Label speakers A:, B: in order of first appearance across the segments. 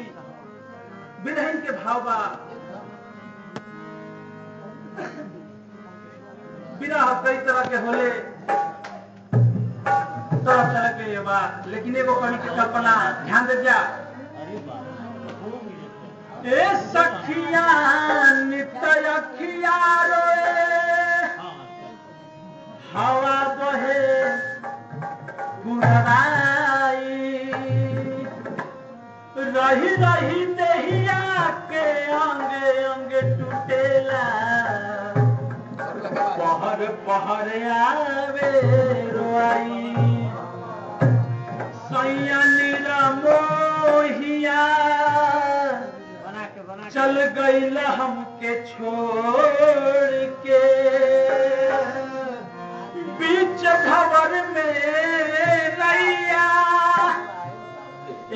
A: देखी बिरहन के भाव बा विरह कई तरह के होले तरह तरह के ये बा लेकिन एगो कवि के कल्पना ध्यान दे जा ए सखिया नित्य अखिया रोए हवा बहे गुणराई रही रही देहिया के अंगे अंगे टूटेला पहर पहर आवे रोई सैया मोहिया चल गईल हमके छोड़ के बीच भंवर में रैया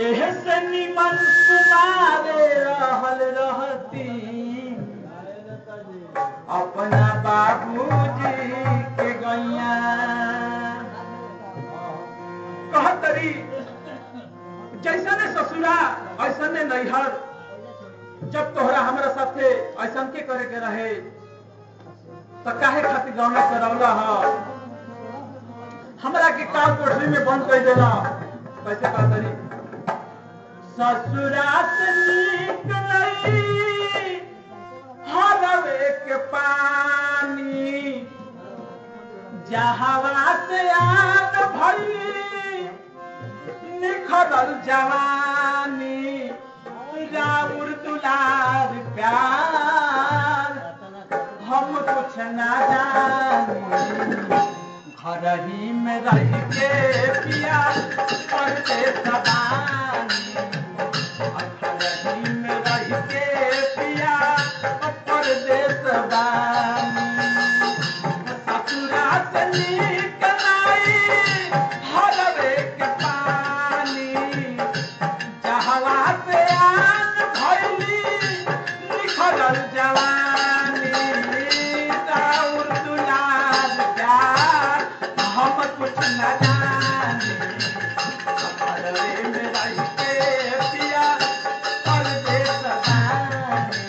A: एह से निमन कुमारे रहल रहती अपना बाबूजी के गैया कहतरी जैसने ससुरा ऐसने नैहर जब तोहरा हमरा साथे ऐसन के करे के रहे तो काहे खातिर गौना करौला ह हमरा के काल कोठरी में बंद कर देला कैसे कहतरी ससुरा से नीक नहीं हरवे के पानी जहावा से आन भई निखरल जवानी राउर दुलार प्यार हम कुछ ना जानी घर ही में रह के पिया परदेस बानी घर ही में रह के पिया परदेस बानी ससुरा से नीक नाई हरवे के पानी जहवा से आन भइली निखरल जवानी राउर दुलार प्यार हम कुछ न जानी घरवे में रह के पिया परदेस बानी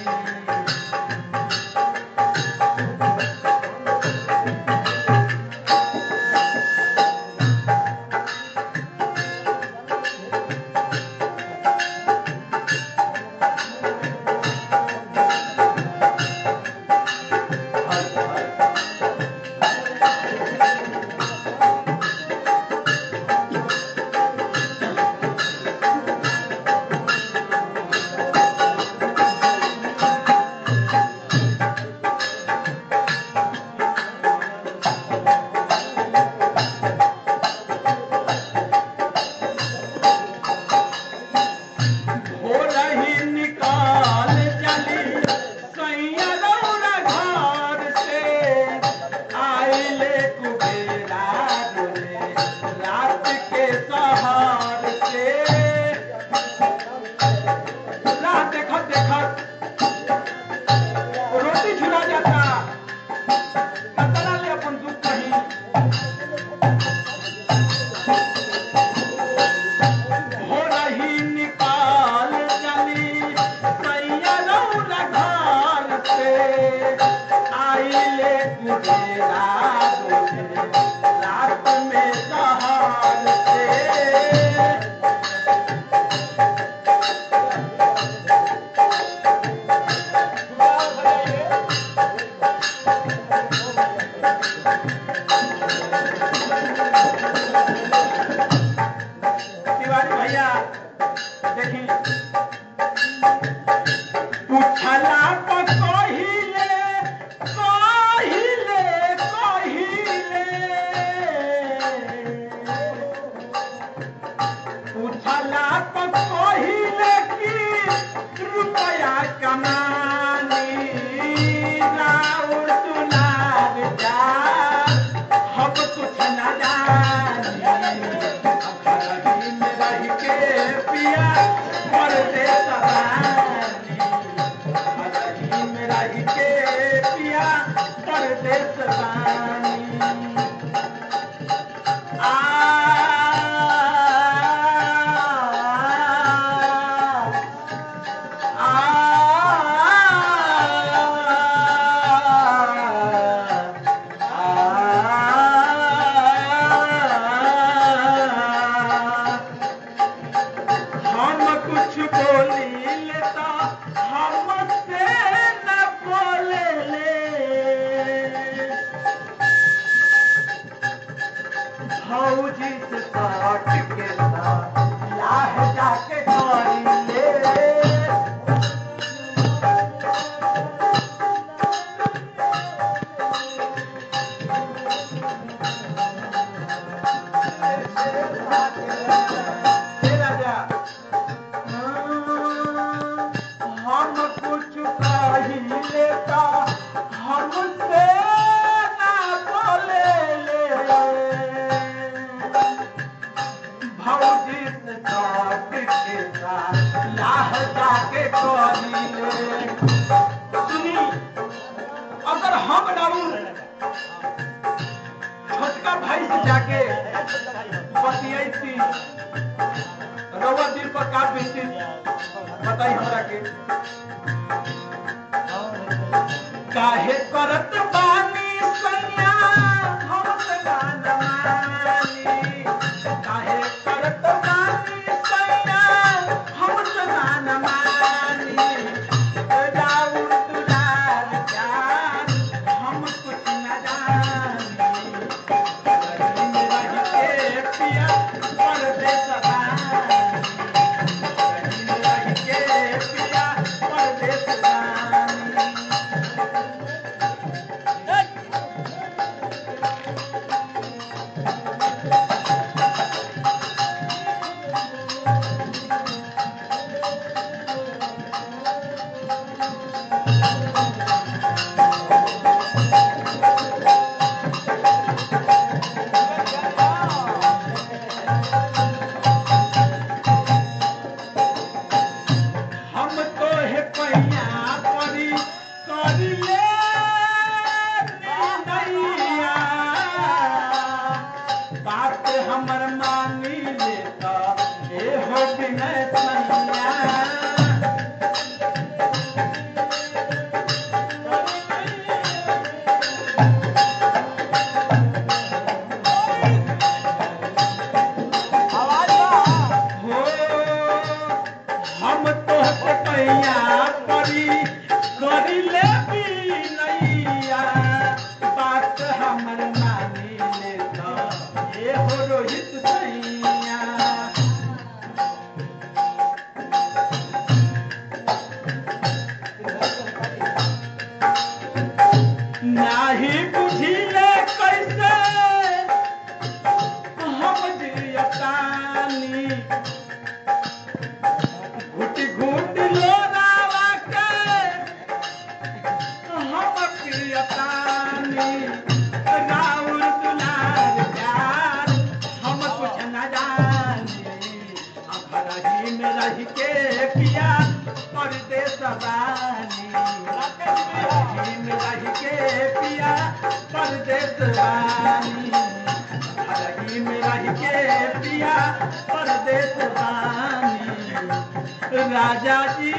A: पिया कुछ बोली लेता हमसे न बोले ले भौजी से साट के साथ लाह जाके करी ले हम कुछ कही लेता हमसे ना बोले ले भौजी से साथ के साथ लाह जाके करी ले सुनी अगर हम राउर छोटका भाई से जाके बतियाई रउआ दिल पर का बीती बताई हमरा के काहे करत बानी सैया हमसे गान मानी काहे करत बानी सैया हमसे गान मानी राउर दुलार प्यार हम कुछ न जानी रही के पिया परदेस हमर मानी लेता ए हो बिनय सैया हो हम तो पैया परी करी ले बिनैया बात हमर मानी लेता ए हो रोहित सैया नाही बुझिले कैसे हम जियतानी घुट घुट लोरावा के हम प्रियतानी राउर दुलार प्यार हम कुछ न जानी घरही में रह के पिया परदेस बानी घरही में रह के पिया परदेस बानी घरही में रह के पिया परदेस बानी राजा जी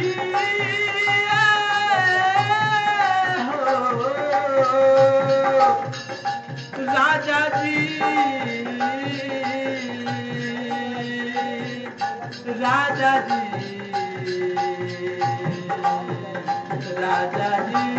A: हो राजा जी राजा जी राजा जी